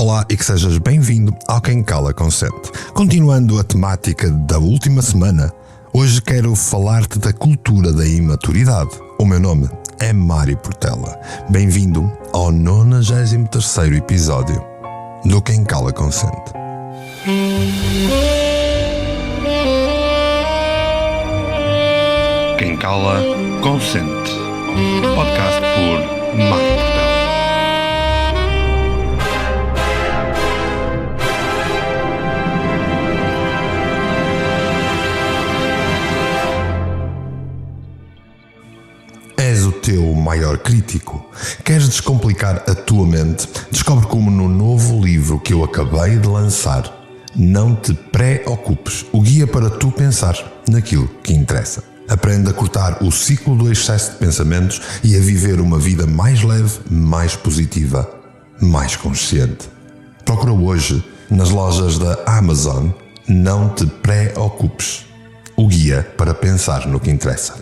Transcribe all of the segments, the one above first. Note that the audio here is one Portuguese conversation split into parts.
Olá e que sejas bem-vindo ao Quem Cala Consente. Continuando a temática da última semana, hoje quero falar-te da cultura da imaturidade. O meu nome é Mário Portela. Bem-vindo ao 93º episódio do Quem Cala Consente. Quem Cala Consente. Podcast por Mário Portela. És o teu maior crítico? Queres descomplicar a tua mente? Descobre como no novo livro que eu acabei de lançar, Não Te Preocupes, o guia para tu pensar naquilo que interessa. Aprende a cortar o ciclo do excesso de pensamentos e a viver uma vida mais leve, mais positiva, mais consciente. Procura hoje nas lojas da Amazon Não Te Preocupes, o guia para pensar no que interessa.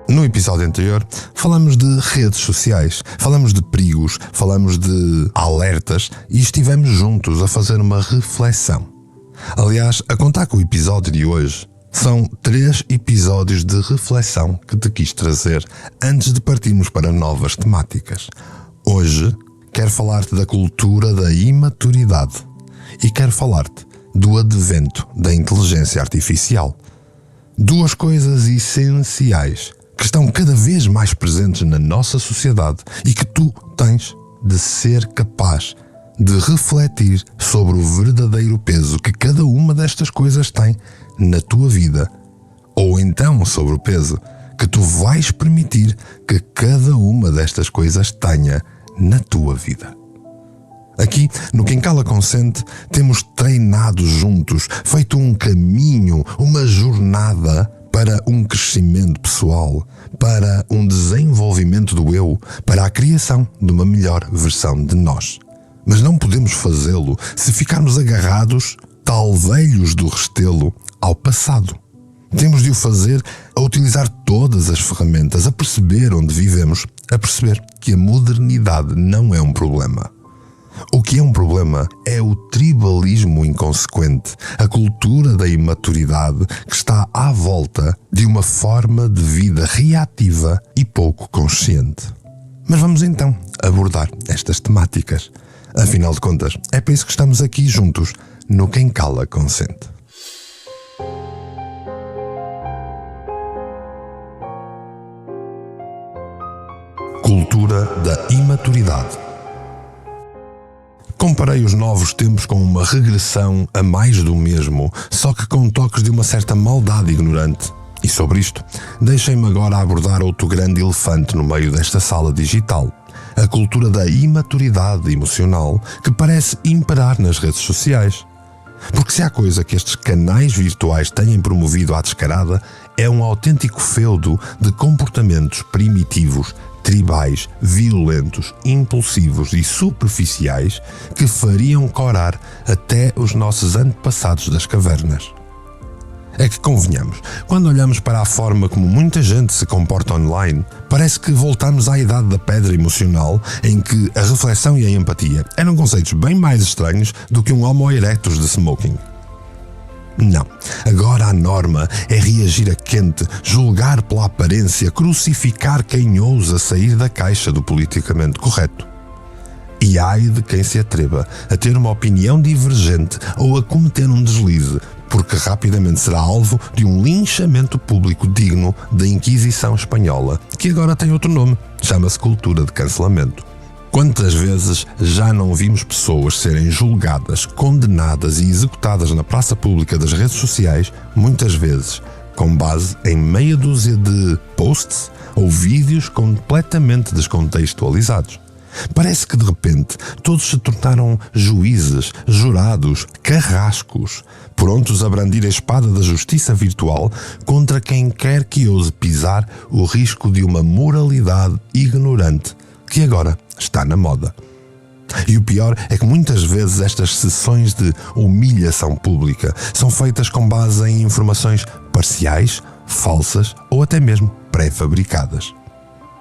No episódio anterior, falamos de redes sociais, falamos de perigos, falamos de alertas e estivemos juntos a fazer uma reflexão. Aliás, a contar com o episódio de hoje, são 3 episódios de reflexão que te quis trazer antes de partirmos para novas temáticas. Hoje, quero falar-te da cultura da imaturidade e quero falar-te do advento da inteligência artificial. 2 coisas essenciais que estão cada vez mais presentes na nossa sociedade e que tu tens de ser capaz de refletir sobre o verdadeiro peso que cada uma destas coisas tem na tua vida, ou então sobre o peso que tu vais permitir que cada uma destas coisas tenha na tua vida. Aqui, no Quem Cala Consente, temos treinado juntos, feito um caminho, uma jornada para um crescimento pessoal, para um desenvolvimento do eu, para a criação de uma melhor versão de nós. Mas não podemos fazê-lo se ficarmos agarrados, tal velhos do restelo, ao passado. Temos de o fazer a utilizar todas as ferramentas, a perceber onde vivemos, a perceber que a modernidade não é um problema. O que é um problema é o tribalismo inconsequente, a cultura da imaturidade que está à volta de uma forma de vida reativa e pouco consciente. Mas vamos então abordar estas temáticas. Afinal de contas, é para isso que estamos aqui juntos no Quem Cala Consente. Cultura da imaturidade. Comparei os novos tempos com uma regressão a mais do mesmo, só que com toques de uma certa maldade ignorante. E sobre isto, deixem-me agora abordar outro grande elefante no meio desta sala digital. A cultura da imaturidade emocional que parece imperar nas redes sociais. Porque se há coisa que estes canais virtuais têm promovido à descarada, é um autêntico feudo de comportamentos primitivos, tribais, violentos, impulsivos e superficiais que fariam corar até os nossos antepassados das cavernas. É que convenhamos, quando olhamos para a forma como muita gente se comporta online, parece que voltamos à idade da pedra emocional em que a reflexão e a empatia eram conceitos bem mais estranhos do que um Homo erectus de smoking. Não, agora a norma é reagir a quente, julgar pela aparência, crucificar quem ousa sair da caixa do politicamente correto. E ai de quem se atreva a ter uma opinião divergente ou a cometer um deslize, porque rapidamente será alvo de um linchamento público digno da Inquisição Espanhola, que agora tem outro nome, chama-se cultura de cancelamento. Quantas vezes já não vimos pessoas serem julgadas, condenadas e executadas na praça pública das redes sociais, muitas vezes com base em meia dúzia de posts ou vídeos completamente descontextualizados. Parece que de repente todos se tornaram juízes, jurados, carrascos, prontos a brandir a espada da justiça virtual contra quem quer que ouse pisar o risco de uma moralidade ignorante que agora está na moda. E o pior é que muitas vezes estas sessões de humilhação pública são feitas com base em informações parciais, falsas ou até mesmo pré-fabricadas.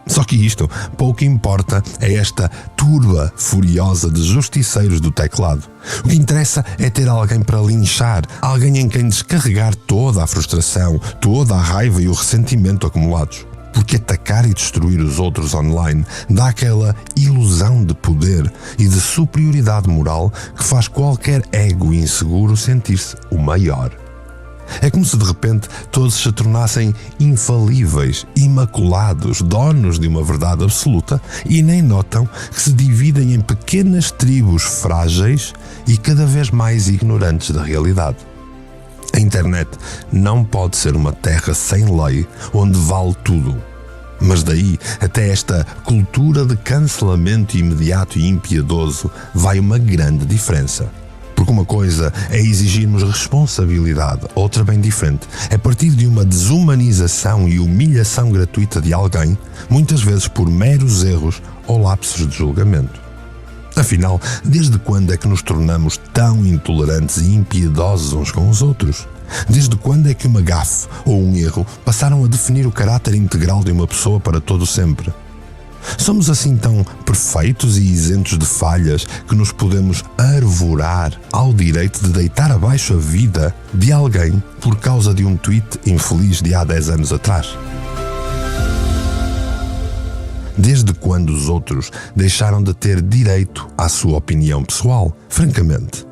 Só que isto pouco importa a esta turba furiosa de justiceiros do teclado. O que interessa é ter alguém para linchar, alguém em quem descarregar toda a frustração, toda a raiva e o ressentimento acumulados. Porque atacar e destruir os outros online dá aquela ilusão de poder e de superioridade moral que faz qualquer ego inseguro sentir-se o maior. É como se de repente todos se tornassem infalíveis, imaculados, donos de uma verdade absoluta e nem notam que se dividem em pequenas tribos frágeis e cada vez mais ignorantes da realidade. A internet não pode ser uma terra sem lei onde vale tudo. Mas daí até esta cultura de cancelamento imediato e impiedoso vai uma grande diferença. Porque uma coisa é exigirmos responsabilidade, outra bem diferente é partir de uma desumanização e humilhação gratuita de alguém, muitas vezes por meros erros ou lapsos de julgamento. Afinal, desde quando é que nos tornamos tão intolerantes e impiedosos uns com os outros? Desde quando é que uma gafe ou um erro passaram a definir o caráter integral de uma pessoa para todo sempre? Somos assim tão perfeitos e isentos de falhas que nos podemos arvorar ao direito de deitar abaixo a vida de alguém por causa de um tweet infeliz de há 10 anos atrás? Desde quando os outros deixaram de ter direito à sua opinião pessoal? Francamente,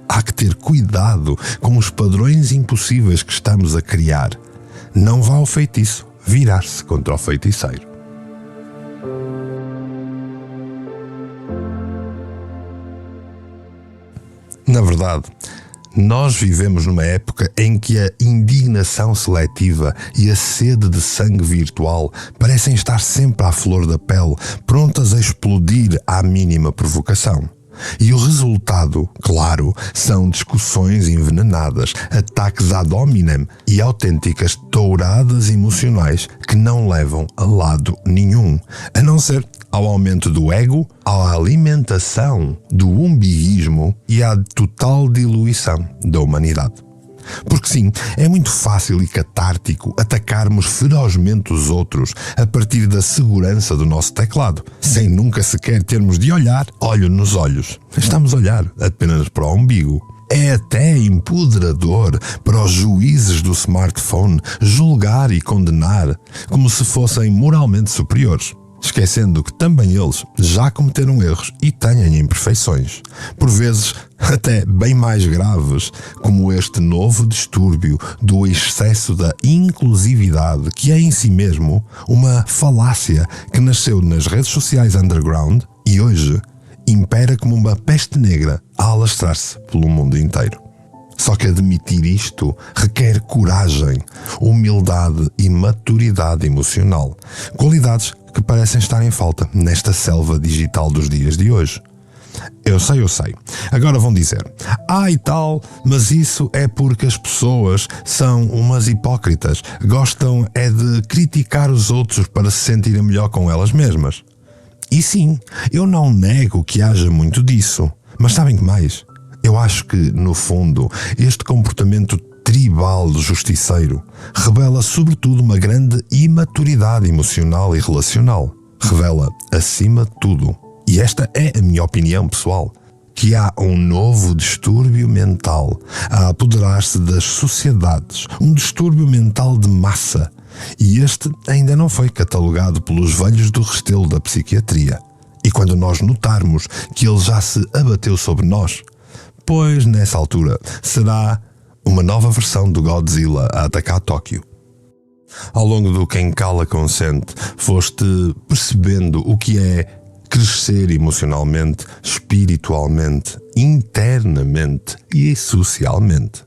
há que ter cuidado com os padrões impossíveis que estamos a criar. Não vá ao feitiço virar-se contra o feiticeiro. Na verdade, nós vivemos numa época em que a indignação seletiva e a sede de sangue virtual parecem estar sempre à flor da pele, prontas a explodir à mínima provocação. E o resultado, claro, são discussões envenenadas, ataques ad hominem e autênticas touradas emocionais que não levam a lado nenhum, a não ser ao aumento do ego, à alimentação do umbiguismo e à total diluição da humanidade. Porque sim, é muito fácil e catártico atacarmos ferozmente os outros a partir da segurança do nosso teclado, sem nunca sequer termos de olhar olho nos olhos. Estamos a olhar apenas para o umbigo. É até empoderador para os juízes do smartphone julgar e condenar como se fossem moralmente superiores, esquecendo que também eles já cometeram erros e têm imperfeições, por vezes até bem mais graves, como este novo distúrbio do excesso da inclusividade, que é em si mesmo uma falácia que nasceu nas redes sociais underground e hoje impera como uma peste negra a alastrar-se pelo mundo inteiro. Só que admitir isto requer coragem, humildade e maturidade emocional, qualidades que parecem estar em falta nesta selva digital dos dias de hoje. Eu sei. Agora vão dizer, e tal, mas isso é porque as pessoas são umas hipócritas, gostam é de criticar os outros para se sentirem melhor com elas mesmas. E sim, eu não nego que haja muito disso, mas sabem que mais? Eu acho que, no fundo, este comportamento tribal do justiceiro revela sobretudo uma grande imaturidade emocional e relacional. Revela, acima de tudo, e esta é a minha opinião pessoal, que há um novo distúrbio mental a apoderar-se das sociedades, um distúrbio mental de massa, e este ainda não foi catalogado pelos velhos do restelo da psiquiatria. E quando nós notarmos que ele já se abateu sobre nós, pois nessa altura será uma nova versão do Godzilla a atacar Tóquio. Ao longo do Quem Cala Consente, foste percebendo o que é crescer emocionalmente, espiritualmente, internamente e socialmente.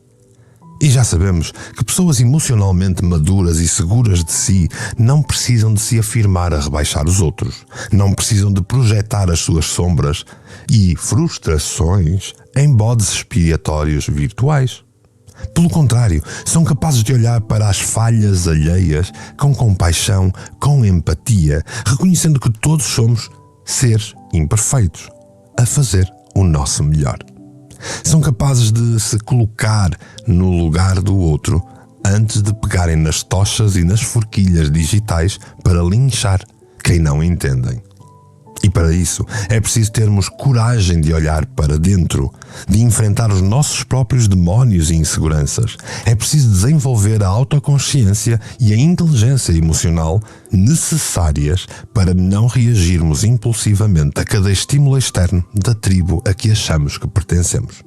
E já sabemos que pessoas emocionalmente maduras e seguras de si não precisam de se afirmar a rebaixar os outros, não precisam de projetar as suas sombras e frustrações em bodes expiatórios virtuais. Pelo contrário, são capazes de olhar para as falhas alheias com compaixão, com empatia, reconhecendo que todos somos seres imperfeitos, a fazer o nosso melhor. São capazes de se colocar no lugar do outro antes de pegarem nas tochas e nas forquilhas digitais para linchar quem não entendem. E para isso é preciso termos coragem de olhar para dentro, de enfrentar os nossos próprios demónios e inseguranças. É preciso desenvolver a autoconsciência e a inteligência emocional necessárias para não reagirmos impulsivamente a cada estímulo externo da tribo a que achamos que pertencemos.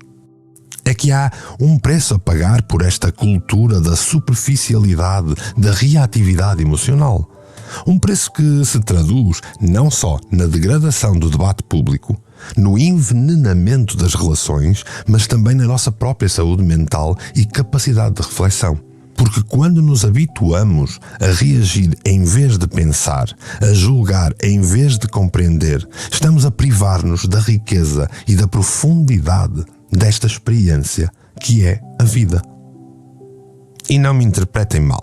É que há um preço a pagar por esta cultura da superficialidade, da reatividade emocional. Um preço que se traduz não só na degradação do debate público, no envenenamento das relações, mas também na nossa própria saúde mental e capacidade de reflexão. Porque quando nos habituamos a reagir em vez de pensar, a julgar em vez de compreender, estamos a privar-nos da riqueza e da profundidade desta experiência que é a vida. E não me interpretem mal.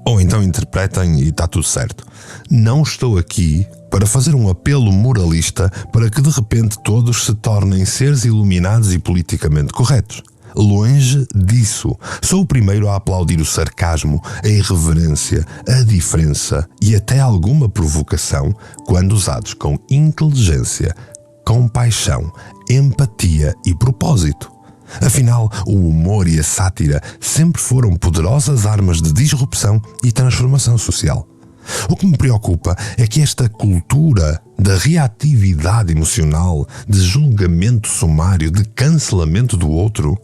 Ou então interpretem e está tudo certo. Não estou aqui para fazer um apelo moralista para que de repente todos se tornem seres iluminados e politicamente corretos. Longe disso. Sou o primeiro a aplaudir o sarcasmo, a irreverência, a diferença e até alguma provocação quando usados com inteligência, compaixão, empatia e propósito. Afinal, o humor e a sátira sempre foram poderosas armas de disrupção e transformação social. O que me preocupa é que esta cultura da reatividade emocional, de julgamento sumário, de cancelamento do outro,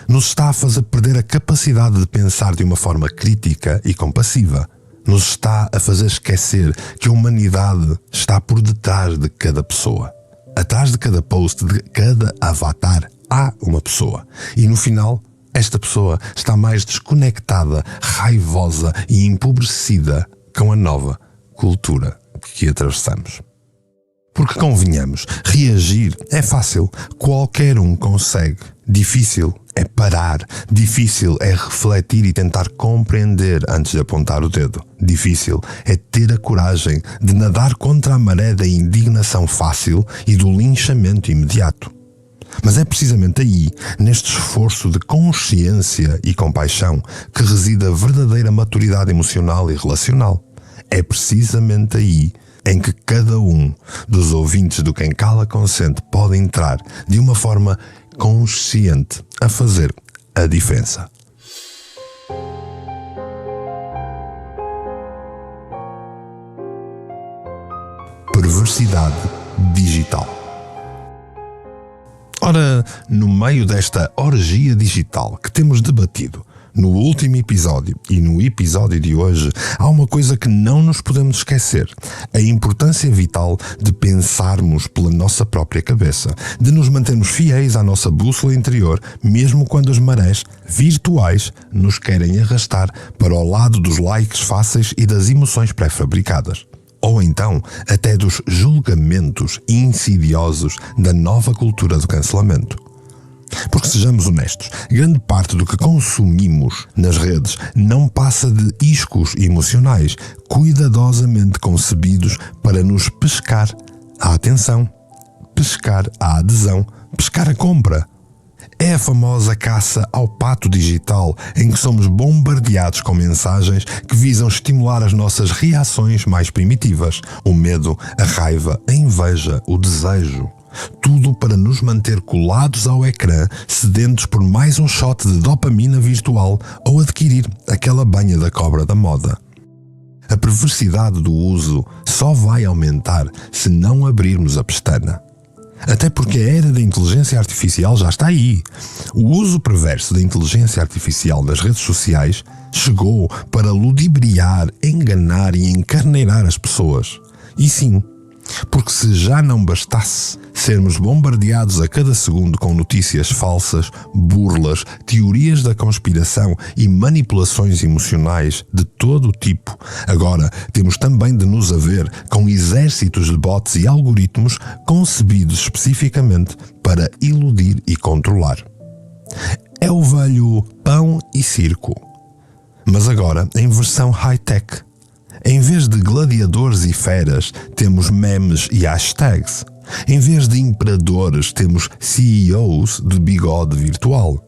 nos está a fazer perder a capacidade de pensar de uma forma crítica e compassiva. Nos está a fazer esquecer que a humanidade está por detrás de cada pessoa. Atrás de cada post, de cada avatar, há uma pessoa. E no final, esta pessoa está mais desconectada, raivosa e empobrecida com a nova cultura que atravessamos. Porque convenhamos, reagir é fácil, qualquer um consegue. Difícil é parar, difícil é refletir e tentar compreender antes de apontar o dedo. Difícil é ter a coragem de nadar contra a maré da indignação fácil e do linchamento imediato. Mas é precisamente aí, neste esforço de consciência e compaixão, que reside a verdadeira maturidade emocional e relacional. É precisamente aí em que cada um dos ouvintes do Quem Cala Consente pode entrar de uma forma consciente a fazer a diferença. Perversidade digital. Ora, no meio desta orgia digital que temos debatido no último episódio e no episódio de hoje, há uma coisa que não nos podemos esquecer: a importância vital de pensarmos pela nossa própria cabeça, de nos mantermos fiéis à nossa bússola interior, mesmo quando as marés virtuais nos querem arrastar para o lado dos likes fáceis e das emoções pré-fabricadas. Ou então até dos julgamentos insidiosos da nova cultura do cancelamento. Porque sejamos honestos, grande parte do que consumimos nas redes não passa de iscos emocionais cuidadosamente concebidos para nos pescar a atenção, pescar a adesão, pescar a compra. É a famosa caça ao pato digital em que somos bombardeados com mensagens que visam estimular as nossas reações mais primitivas: o medo, a raiva, a inveja, o desejo. Tudo para nos manter colados ao ecrã, sedentos por mais um shot de dopamina virtual ou adquirir aquela banha da cobra da moda. A perversidade do uso só vai aumentar se não abrirmos a pestana. Até porque a era da inteligência artificial já está aí. O uso perverso da inteligência artificial nas redes sociais chegou para ludibriar, enganar e encarneirar as pessoas. E sim, porque se já não bastasse sermos bombardeados a cada segundo com notícias falsas, burlas, teorias da conspiração e manipulações emocionais de todo o tipo, agora temos também de nos haver com exércitos de bots e algoritmos concebidos especificamente para iludir e controlar. É o velho pão e circo, mas agora em versão high-tech. Em vez de gladiadores e feras, temos memes e hashtags. Em vez de imperadores, temos CEOs de bigode virtual.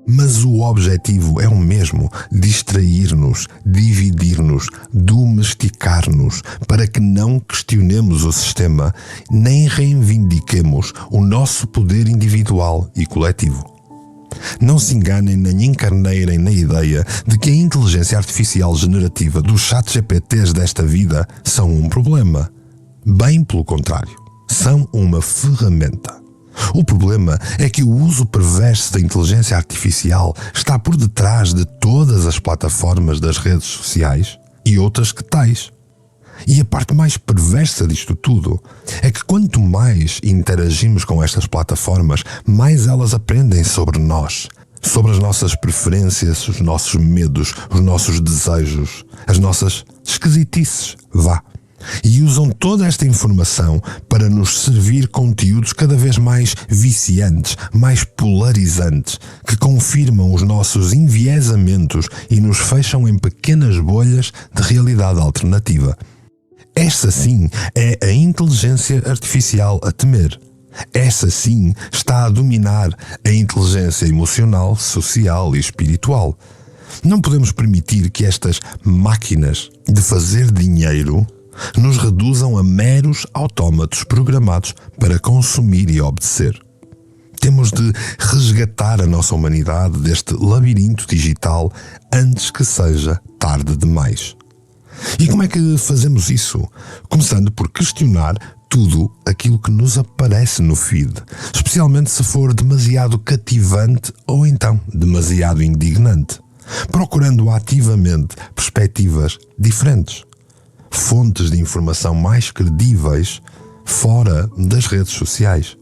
Mas o objetivo é o mesmo: distrair-nos, dividir-nos tentar-nos domesticar-nos para que não questionemos o sistema nem reivindiquemos o nosso poder individual e coletivo. Não se enganem nem encarneirem na ideia de que a inteligência artificial generativa dos ChatGPTs desta vida são um problema. Bem pelo contrário, são uma ferramenta. O problema é que o uso perverso da inteligência artificial está por detrás de todas as plataformas das redes sociais e outras que tais. E a parte mais perversa disto tudo é que quanto mais interagimos com estas plataformas, mais elas aprendem sobre nós, sobre as nossas preferências, os nossos medos, os nossos desejos, as nossas esquisitices, vá. E usam toda esta informação para nos servir conteúdos cada vez mais viciantes, mais polarizantes, que confirmam os nossos enviesamentos e nos fecham em pequenas bolhas de realidade alternativa. Esta sim é a inteligência artificial a temer. Essa sim está a dominar a inteligência emocional, social e espiritual. Não podemos permitir que estas máquinas de fazer dinheiro nos reduzam a meros autómatos programados para consumir e obedecer. Temos de resgatar a nossa humanidade deste labirinto digital antes que seja tarde demais. E como é que fazemos isso? Começando por questionar tudo aquilo que nos aparece no feed, especialmente se for demasiado cativante ou então demasiado indignante, procurando ativamente perspectivas diferentes, fontes de informação mais credíveis fora das redes sociais,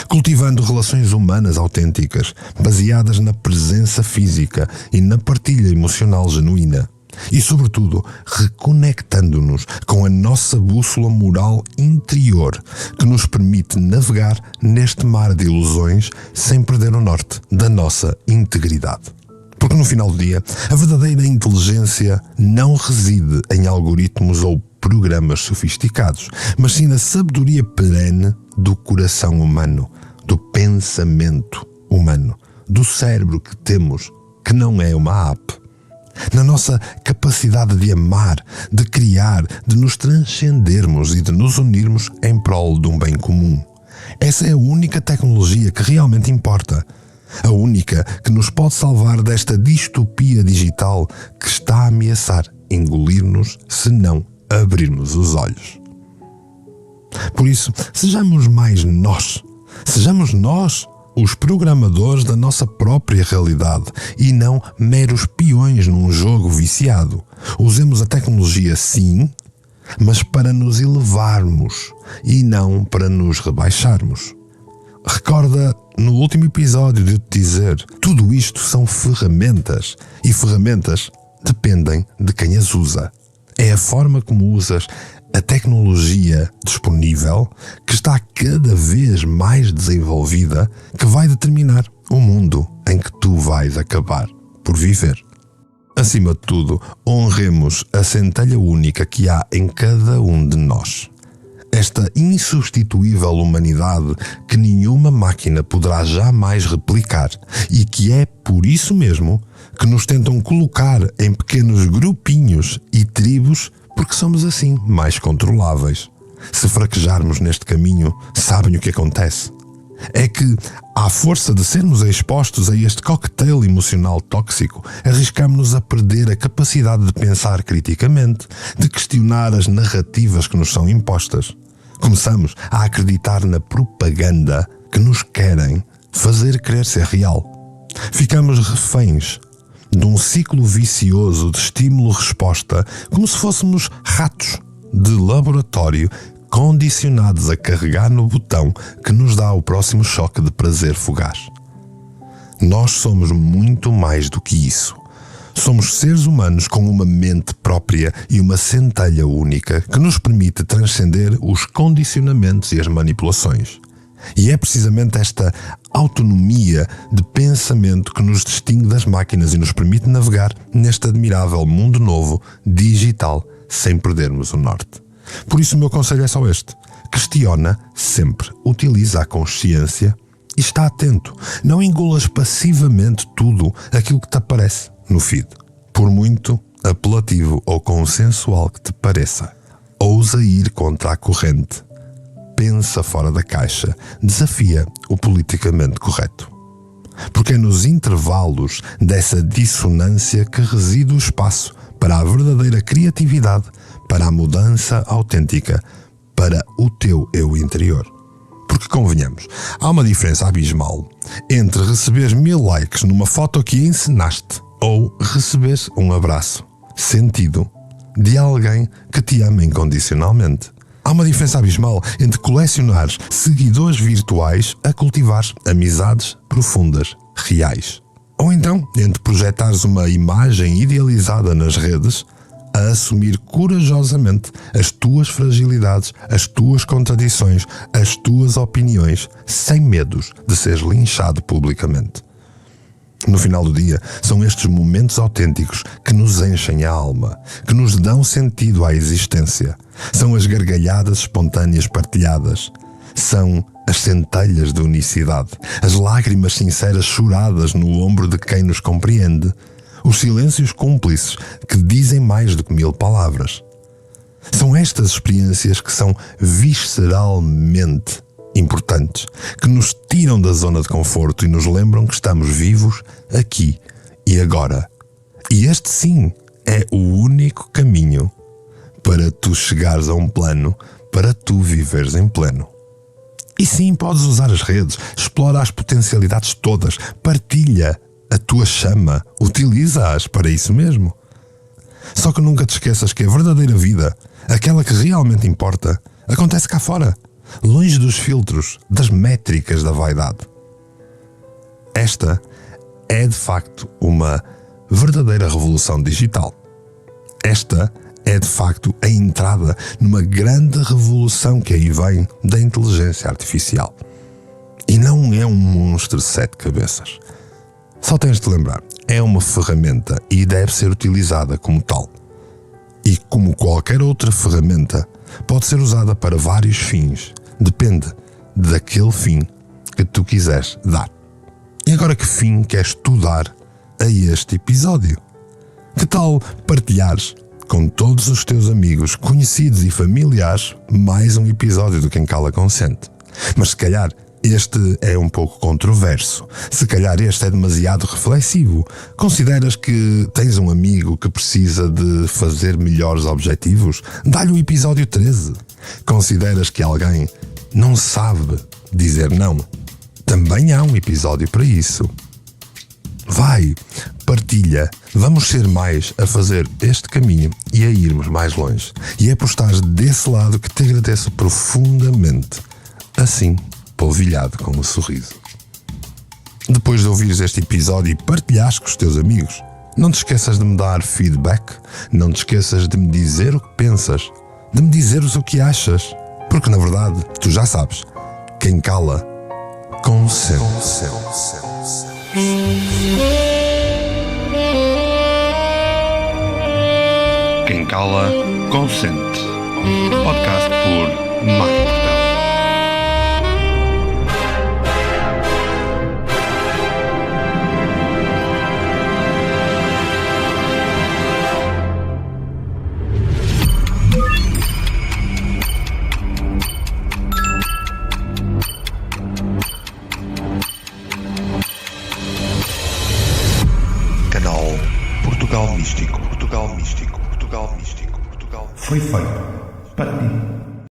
cultivando relações humanas autênticas, baseadas na presença física e na partilha emocional genuína. E, sobretudo, reconectando-nos com a nossa bússola moral interior, que nos permite navegar neste mar de ilusões sem perder o norte da nossa integridade. Porque no final do dia, a verdadeira inteligência não reside em algoritmos ou programas sofisticados, mas sim na sabedoria perene do coração humano, do pensamento humano, do cérebro que temos, que não é uma app. Na nossa capacidade de amar, de criar, de nos transcendermos e de nos unirmos em prol de um bem comum. Essa é a única tecnologia que realmente importa. A única que nos pode salvar desta distopia digital que está a ameaçar engolir-nos se não abrirmos os olhos. Por isso, sejamos mais nós. Sejamos nós os programadores da nossa própria realidade e não meros peões num jogo viciado. Usemos a tecnologia sim, mas para nos elevarmos e não para nos rebaixarmos. Recorda no último episódio de te dizer, tudo isto são ferramentas e ferramentas dependem de quem as usa. É a forma como usas a tecnologia disponível, que está cada vez mais desenvolvida, que vai determinar o mundo em que tu vais acabar por viver. Acima de tudo, honremos a centelha única que há em cada um de nós. Esta insubstituível humanidade que nenhuma máquina poderá jamais replicar e que é por isso mesmo que nos tentam colocar em pequenos grupinhos e tribos porque somos assim mais controláveis. Se fraquejarmos neste caminho, sabem o que acontece? É que, à força de sermos expostos a este cocktail emocional tóxico, arriscamos-nos a perder a capacidade de pensar criticamente, de questionar as narrativas que nos são impostas. Começamos a acreditar na propaganda que nos querem fazer crer ser real. Ficamos reféns de um ciclo vicioso de estímulo-resposta, como se fôssemos ratos de laboratório condicionados a carregar no botão que nos dá o próximo choque de prazer fugaz. Nós somos muito mais do que isso. Somos seres humanos com uma mente própria e uma centelha única que nos permite transcender os condicionamentos e as manipulações. E é precisamente esta autonomia de pensamento que nos distingue das máquinas e nos permite navegar neste admirável mundo novo, digital, sem perdermos o norte. Por isso o meu conselho é só este. Questiona sempre, utiliza a consciência e está atento. Não engolas passivamente tudo aquilo que te aparece no feed. Por muito apelativo ou consensual que te pareça, ousa ir contra a corrente. Pensa fora da caixa, desafia o politicamente correto. Porque é nos intervalos dessa dissonância que reside o espaço para a verdadeira criatividade, para a mudança autêntica, para o teu eu interior. Porque convenhamos, há uma diferença abismal entre receber 1000 likes numa foto que encenaste ou receber um abraço sentido de alguém que te ama incondicionalmente. Há uma diferença abismal entre colecionares seguidores virtuais a cultivar amizades profundas, reais. Ou então, entre projetares uma imagem idealizada nas redes a assumir corajosamente as tuas fragilidades, as tuas contradições, as tuas opiniões, sem medos de seres linchado publicamente. No final do dia, são estes momentos autênticos que nos enchem a alma, que nos dão sentido à existência. São as gargalhadas espontâneas partilhadas. São as centelhas de unicidade, as lágrimas sinceras choradas no ombro de quem nos compreende, os silêncios cúmplices que dizem mais do que 1000 palavras. São estas experiências que são visceralmente importantes, que nos tiram da zona de conforto e nos lembram que estamos vivos aqui e agora. E este sim é o único caminho para tu chegares a um plano, para tu viveres em pleno. E sim, podes usar as redes, explora as potencialidades todas, partilha a tua chama, utiliza-as para isso mesmo. Só que nunca te esqueças que a verdadeira vida, aquela que realmente importa, acontece cá fora, longe dos filtros, das métricas da vaidade. Esta é de facto uma verdadeira revolução digital. Esta é de facto a entrada numa grande revolução que aí vem da inteligência artificial. E não é um monstro de 7 cabeças. Só tens de lembrar, é uma ferramenta e deve ser utilizada como tal. E como qualquer outra ferramenta, pode ser usada para vários fins. Depende daquele fim que tu quiseres dar. E agora, que fim queres tu dar a este episódio? Que tal partilhares com todos os teus amigos, conhecidos e familiares mais um episódio do Quem Cala Consente? Mas se calhar este é um pouco controverso. Se calhar este é demasiado reflexivo. Consideras que tens um amigo que precisa de fazer melhores objetivos? Dá-lhe o episódio 13. Consideras que alguém não sabe dizer não? Também há um episódio para isso. Vai, partilha. Vamos ser mais a fazer este caminho e a irmos mais longe. E é por estares desse lado que te agradeço profundamente. Assim, polvilhado com um sorriso. Depois de ouvires este episódio e partilhares com os teus amigos, não te esqueças de me dar feedback, não te esqueças de me dizer o que pensas, de me dizeres o que achas, porque na verdade, tu já sabes, quem cala, consente. Quem cala, consente. Podcast por Mário Portela. Portugal Místico. Foi feito para ti.